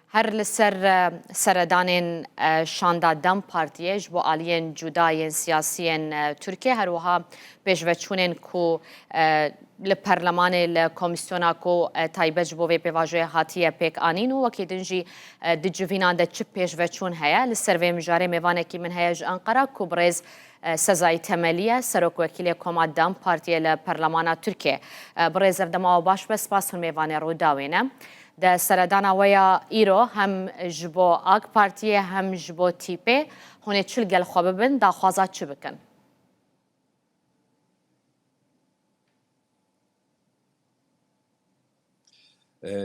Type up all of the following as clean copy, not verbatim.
هر لسر سردان شاندا دم پارتیش با آلین جدای سیاسی ترکیه هر وها پیشوچونن کو لپرلمان لکمیسیونا کو تایبج بوی پیواژوی هاتیه پیک آنین و وکی دنجی دجوینان ده چپ پیشوچون هیا لسر و مجاره میوانه کی من هیاج انقره کو برز سزای تملیه سرک وکیل کمادام پارتی لپرلمان ترکیه برز افدما و باش بس پاسون میوانه رو داوینه ده سردان ویا ایرو هم جبو آگ پارتیه هم جبو تیپه هونه چل گل خواب ببین دا خوازات چه بکن؟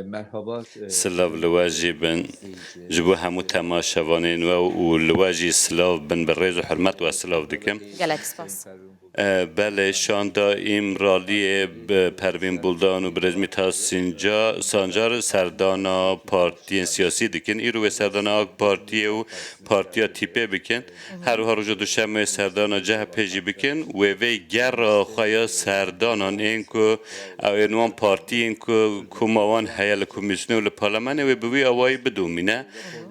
مرحبا سلاو لواجی بن جبو همو تماشاوانین و لواجی سلاو بن برز و حرمت و سلاو دکم گلک سپاس بله شاندا ایمرالی پروین بولدان و برزمی تا سانجار سردانا پارتی سیاسی دکن ایرو و سردانا آگ پارتی و پارتیا تیپه بکن هر و روز دوشنبه سردانا جه پیجی بکن و وی گر خوایا سردانان این که اینوان پارتی این که کماوان هیال کمیسیون و پارلمان و بوی آوایی بدومینه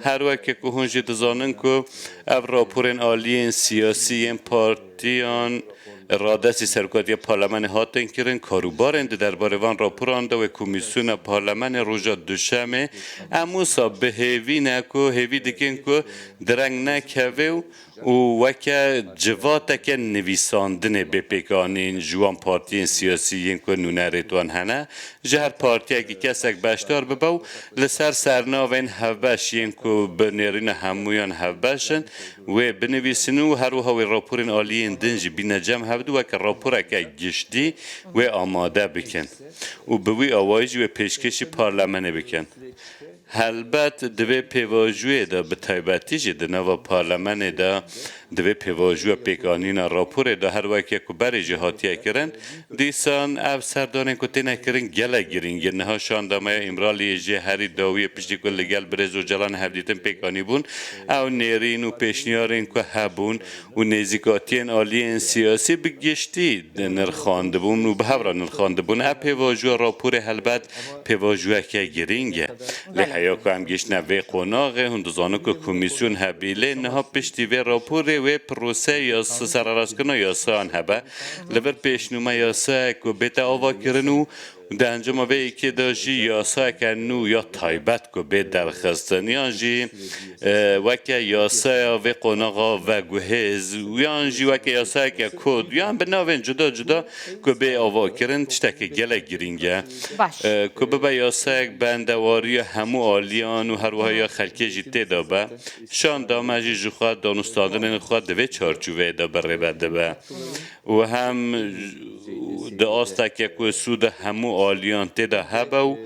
هر وقت که هنجی دزانن که او راپورن آلی سیاسی این پارتیان رادسی سرکاتی پارلمان هاتن کرن کاروبارند درباره وان راپورانده و کمیسیون پارلمان روژا دوشمه اموسا به هیوی نکو هیوی دکن که درنگ نکوه و وکه جواتک نویساندن بپیکانین جوان پارتین سیاسی که نونریتوان هنه جهر پارتی که کسک بشتار بباو لسر سرناوین هفبش که بنیرین همویان هفبشن و بنویسنو هر و هاوی راپورین آلیین دنج بینجم هفدو وکه راپورا که گشتی و آماده بکن و بوی آوایج و پیشکشی پارلمانه بکن هلبت دوی پیواجوی دا به تایبتی جده نوا پارلمان دا دوی پیواجوی پیکانین راپور دا هر وقت که بری جهاتیه کرن دیسان او سردانین که تینه کرن گله گیرین گرنه شان دامای امرالی جه هری داوی پشتی کل گل برز و جلان هفدیتن پیکانی بون او نیرین و پیشنیارین که هبون و نزیکاتین آلیین سیاسی بگشتی نرخانده بون و به هورا نرخانده بون او پیواجوی راپور هلبت پیواجوی که گیرینگه یا که هم گیش نوی قناغه هندوزانو که کمیسیون هبیله نها پشتی وی راپوره و پروسه یا سراراز کنه یا سان هبه لبر پیشنومه یا سا که بیت آوا کرنو در انجام وی که داشی یا سا کنو یا تایبت که بیت درخستن یا جی وکه یا سا وی قناغا و گوهز یا جی وکه یا سا که کود یا به ناوین جدا جدا که بی آوا کرن تشتک گله گرینگه که به یا سا بندواری همو آلیان و هر وهای خلکی جیته دابه شان دامه جی جخواد دانستادن خود دوی چارچوه دا بره بده به و هم دا آستا که که سود همو آلیان تیدا هبه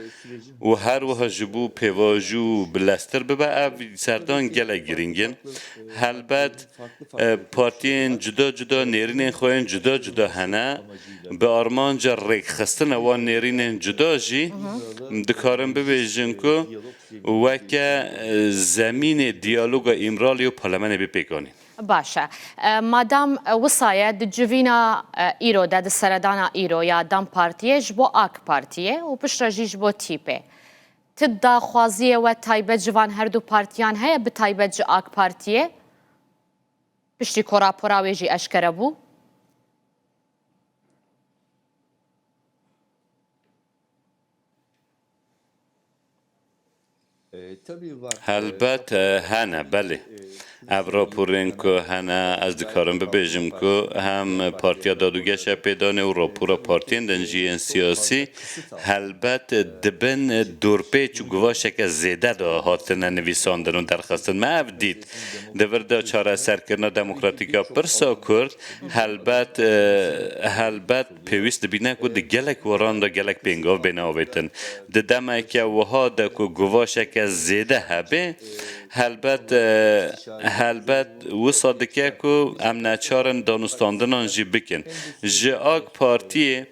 و هر وها جبو پیواجو بلستر ببه او سردان گله گرینگن هلبت پارتین جدا جدا نیرین خوین جدا جدا هنه به آرمان جا ریک خستن وان نیرین جدا جی دکارم ببیجن که وکه زمین دیالوگ امرالی و پارلمان بپیکانی باشه مادام وصایه دجوینا ایرو ده سردانا ایرو یا دام پارتیش بو آک پارتیه و پشت رجیج بو تیپه تدا خوازیه و تایبه جوان هر دو پارتیان هیا به تایبه جو آک پارتیه پشتی کورا پراویجی اشکره بو هلبت هنه بله ابرا پورین که هنه از دکارم ببیجم که هم پارتیا دادوگش پیدانه و راپورا پارتین دنجی سیاسی هلبت دبن دورپیچ و گواشه که زیده دا هاتنه نویساندن و درخواستن ما افدید دورده چاره سرکرنا دموکراتیکا پرسا کرد هلبت پیوست بینه که ده گلک وران دا گلک پینگاو بیناویتن ده دمه که وها دا که گواشه که زیده هبه هلبت و صادقه که ام نچارن دانستاندنان جی بکن جی آگ پارتی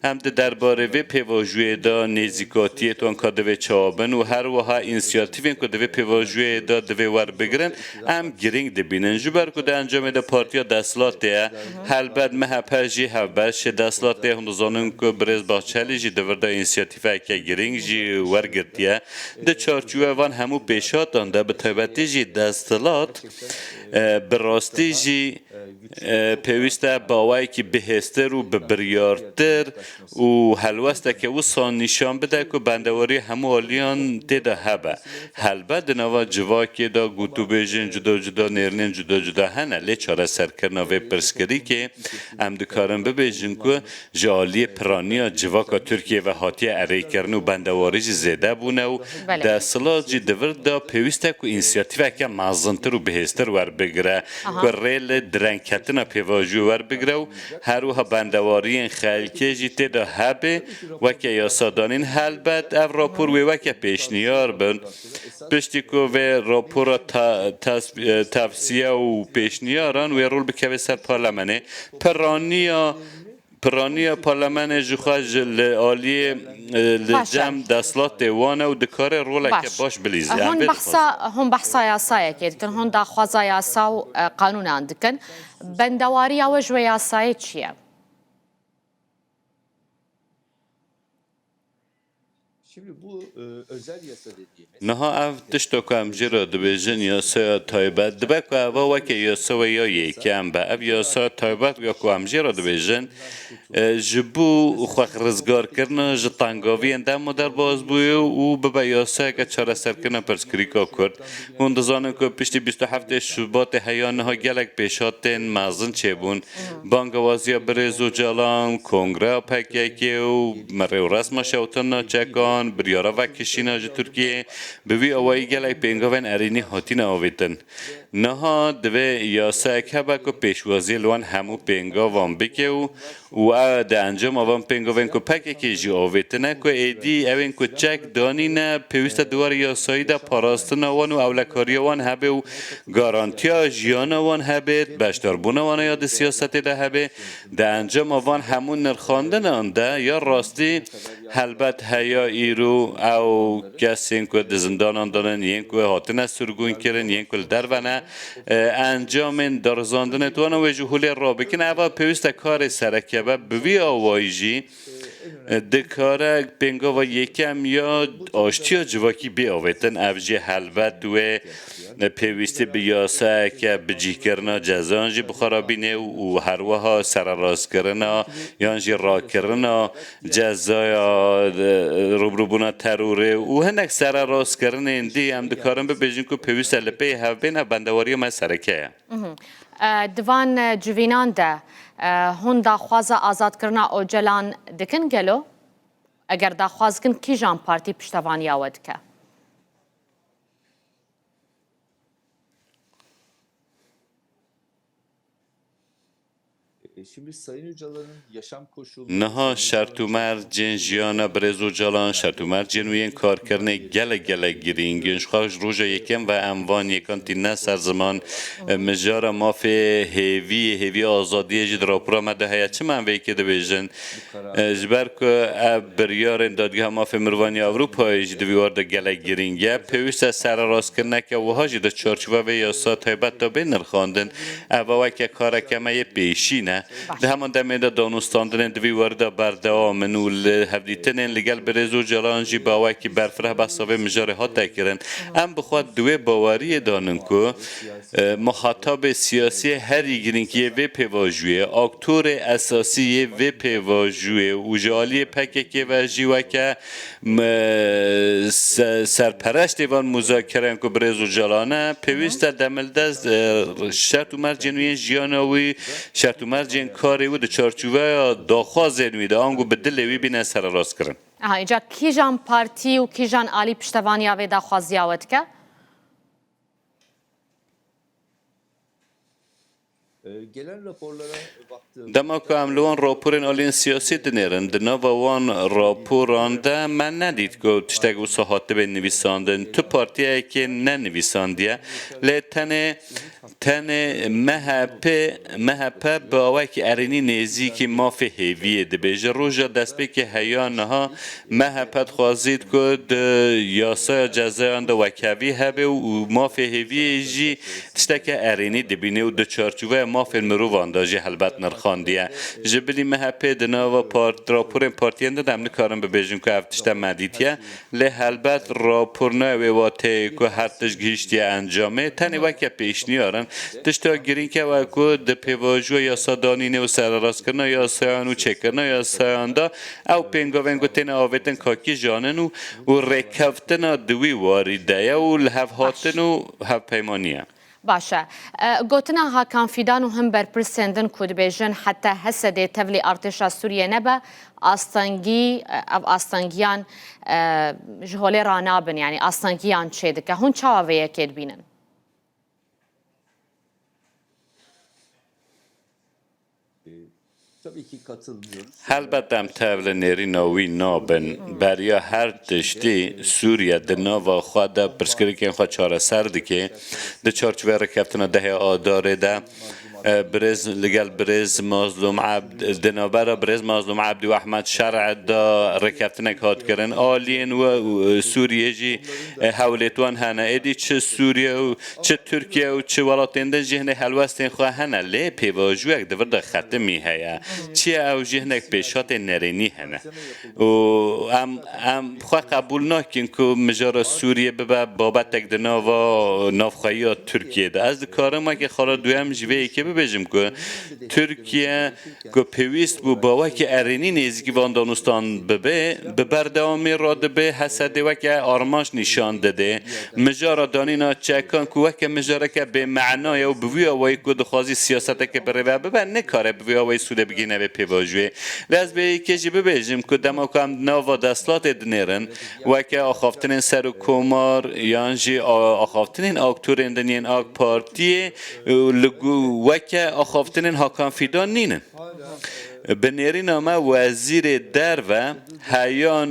هم درباره وی پیواژوی دا نزیکاتی توان که دوی چابن و هر وها اینسیاتیوین که دوی پیواژوی دا دوی ور بگرن هم گرینگ دبینن جبر که ده انجام ده پارتیا دستلات ده هلبت مهپجی هبش دستلات ده هندوزانن که برز باچلی جی دور ده اینسیاتیوه که گرینگ جی ورگرتیه ده چارچوه وان همو پیشاتان ده به طیبتی جی دستلات براستی جی پیوسته باوی که بهستر و ببریارتر و حلوسته که او سان نشان بده که بندواری همو آلیان دیده هبه هلبت نوا جواکی دا گوتو بیجن جدا جدا نیرنین جدا جدا هنه لی چاره سرکرنا و پرسکری که ام دکارن ببیجن که جالی پرانیا جواکا ترکیه و حاتی اری کرن و بندواری جی زیده بونه و ده سلاج جی دور دا پیوسته که اینسیاتیوه که مازنتر و بهستر ور بگره که ریل درنکتنا پیواجو ور بگره و هر وها بندواری خلکه جی تیدا هبه وکه یاسادانین هلبت او راپور و وکه پیشنیار بند پشتی که و راپور تفسیه و پیشنیاران و رول بکوه سر پارلمانه پرانیا پارلمان جوخاج آلی لجم دستلات دیوانه و دکار روله که باش بلیزی هم بحثا یاسایه که دکن هم داخوازا یاسا و قانون اندکن بندواری او جوه یاسایه چیه؟ Şimdi bu özel yasa dediğimiz نها اف تشتو که امجرا دبیجن یاسا تایبت دبه که اوه وکه یاسا و یا یکم به اف یاسا تایبت یا که امجرا دبیجن جبو خواه رزگار کرنا جتانگاوی اندام مدر باز بوی و ببا یاسا که چاره سر کرنا پرسکریکا کرد هون دزانم که پشتی 27 شبات هیان ها گلک پیشاتین مازن چه بون بانگوازیا برزو جالان کنگره پکیکی و مره رسم شوتنا چکان بریارا و کشینا جه ترکیه بوی اوایی گلک پینگاوین ارینی هاتین آویتن نها دوی یاسا که با که پیشوازی لوان همو پینگاوان بکه و ده انجام آوان پینگاوین که پکه که جی آویتنه که ایدی اوین که چک دانینه پیوست دوار یاسایی ده پاراستن وان و اولکاری وان هبه و گارانتیا جیان وان هبه بشتربون وان یاد سیاست ده هبه ده انجام آوان همون نرخاندن آنده یا راستی هلبت هیا ایرو او کسین که زندان آندانن ین که هاتنه سرگون کرن ین که درونه انجام درزاندن توانه و جهولی را بکن اول پیوست کار سرکبه بوی آوایجی دکاره پنگا و یکم یا آشتی جواکی بی آویتن افجی حلبت و پیوستی بیاسه که بجی کرنا جزانجی بخارابینه و هر وها سر راست کرنا یانجی را کرنا جزایا روبروبونا تروره و هنک سر راست کرنه اندی هم دکارم ببیجین که پیوست لپی هفبین بندواری ما سرکه دوان جوینان ده هون داخواز آزاد کرنا اوجلان دکن گلو اگر داخواز کن کی جان پارتی پشتوانی آود که Şimdi Sayın Öcalan'ın yaşam koşulları نها شرطومر جن جیانا برزو جالان شرطومر جنوین کار کرنه گله گرینگنش خواهش روژا یکم و اموان یکان تینه سرزمان مجارا مافی هیوی آزادی جد راپورا مده هیا چه من ویکی ده بیجن جبر که بریار دادگاه مافی مروانی اروپایی جد ویوارد گله گرینگه پیوست سر راست کرنه که وها جد چارچوه و یاسا تایبت تا بین نرخاندن اوه که کار کمه پیشینه ده همان دمیده دانستاندن دوی ورده بردوامن و هفدیتنین لگل برزو جلانجی باوی که برفره بحثاوه مجاره ها تکرن ام بخواد دوی باوری دانن که مخاطب سیاسی هری گرین که وی پیواجوه اکتور اساسی وی پیواجوه و جالی پکه که و جیوه که سرپرشت دیوان مذاکره که برزو جلانه پیوست دملدز شرط و مرجنوی جیانوی شرط و مرجن کاری و چارچوبه داخواز نمیده آنگو به دلوی بینه سر راست کرن اینجا کی جان پارتی و کی جان آلی پشتوانی آوه داخوازی آود که؟ Gelen raporlara baktığımda دما که املوان راپورین آلین سیاسی دنیرن دنا و وان راپوران ده من ندید که تشتگ و صحاته به نویساندن تو پارتیه که ننویساندیه لی تن مهپه باوک ارینی نیزی که ما فی هیویه ده بیجه روژا دست بی که هیانها مهپت خوازید که یاسای جزایان ده وکوی هبه و ما فی هیویه جی تشتگ ارینی ده بینه و ده چارچوه ما فی المرو وانداجی حلبت نرخاندیه جبلی مهپه دنا و راپور پارتیان ده دم نکارم ببیجیم که افتشته مدیتیه لی حلبت راپور نوی واته که هر تشگیشتی انجامه تنی وکه پیش نیارن تشتا گرین که وکو ده پیواجو یا سادانینه و سر راست کرنا یا سایان و چکرنا یا سایان دا او پینگاوینگو تین آویتن کاکی جانن و رکفتن دوی واریده و لحف هاتن و هف پیمانیه باشه گوتنا ها کانفیدان و هم برپرسندن کود بیجن حتی حسده تبلی ارتشا سوریه نبه آستانگیان جهولی رانابن یعنی آستانگیان چه دکه هون چاوه یکید بینن tabii ki katılmıyoruz. البته ام تاول نری ناوی نابن بریا هر تشتی سوریه ده ناوا خود ده پرسکری که خود چاره سر دکه ده چارچوه رکفتنا ده آداره ده برز لقال برز مظلوم عبد دنابرا برز مظلوم عبد و احمد شرع دا رکفتنا کات کرن آلین و سوریه جی حولتوان هنه ایدی چه سوریه و چه ترکیه و چه ولاتین ده جهنه حلوستین خواه هنه لی پیواجوک دور ده ختمی هیا چی او جهنک پیشات نرینی هنه و ام خواه قبول نکن که مجارا سوریه ببه بابت تک دنا و نافخایی ترکیه ده از کارم ما که خارا دویم جوه که ببیجم که ترکیه که پیویست بو باوه که ارینی نیزی وان دانستان ببه ببردوامی را به حسده و که آرماش نشان داده مجارا دانینا چکان که وکه مجارا که به معنای و بوی آوایی که دخوازی سیاسته که بره و ببه نکاره بوی آوایی سوده بگینه به پیواجوه لز به کجی ببیجم که دما که هم ناوا دستلات دنیرن و که آخافتنین سر و کمار یانجی آخافتنین آکتورین دنین آک پارتی و که آخافتنین هاکان فیدان نینن بنیری نامه وزیر در و هیا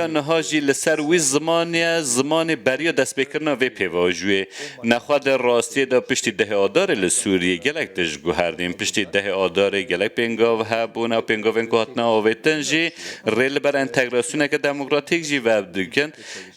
نها جی لسر وی زمان بریا دست بکرنا وی پیواجوی نخواد راستی دا پشتی ده آدار لسوریه گلک دشگو هردیم پشتی ده آدار گلک پینگاو هبون و پینگاوین که هاتنا آویتن جی ریل بر انتگراسیون که دموکراتیک جی وب دکن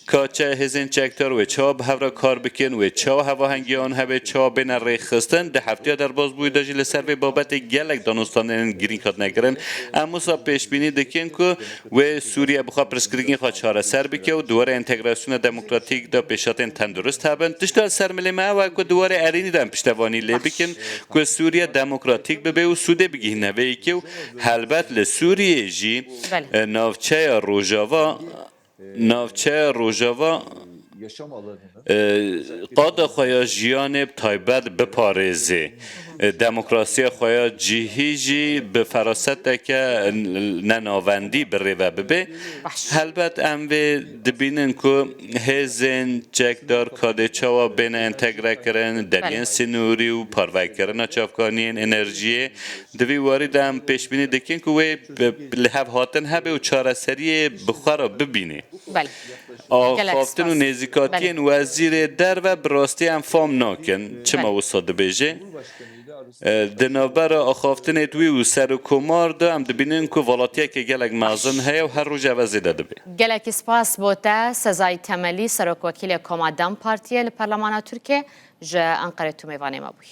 کاچه هزین چکتر و چاب هفرا کار بکن و چاب هوا هنگیان هبه چاب بین ریخ خستن ده هفته در باز بوی دا جی لسر وی بابت گلک دانستان گرین کات نگرن اما سا پیش بینی دکن که و سوریه بخواه پرسکرینگی خواه چاره سر بکه و دواره انتگراسیون دموکراتیک دا پیشاتین تندرست هبن تشتال سر ملیمه و که دواره ارینی دم پشتوانی لی بکن که سوریه دموکراتیک ببه و سوده بگی نوه که و حلبت لسوریه جی نافچه روژاوا Yaşam alanını قاد خواه جیان تایبت بپارزه دموکراسی خواه جیهی به فراست که نناوندی بره و ببه البته اموی دبینن که هزین چکدار کاده چاوا بین انتگره کرن درین سنوری و پاروک کرن چافکانین انرژی دوی وارد هم پیشبینی دکن که وی لحف هاتن هبه و چاره سری بخواه ببینه آخافتن و نزیکاتین وزیر در و براستی هم فام ناکن چه ما وصاده بیجه دنابر آخافتن دوی و سر و کمار دا هم دبینن که والاتیه که گلک مازن هیا و هر رو جوازی داده بی گلک سپاس بوده سزای تملی سرک وکیل کمادم پارتیه لپرلمانا ترکیه جا انقره تو میوانه ما بوی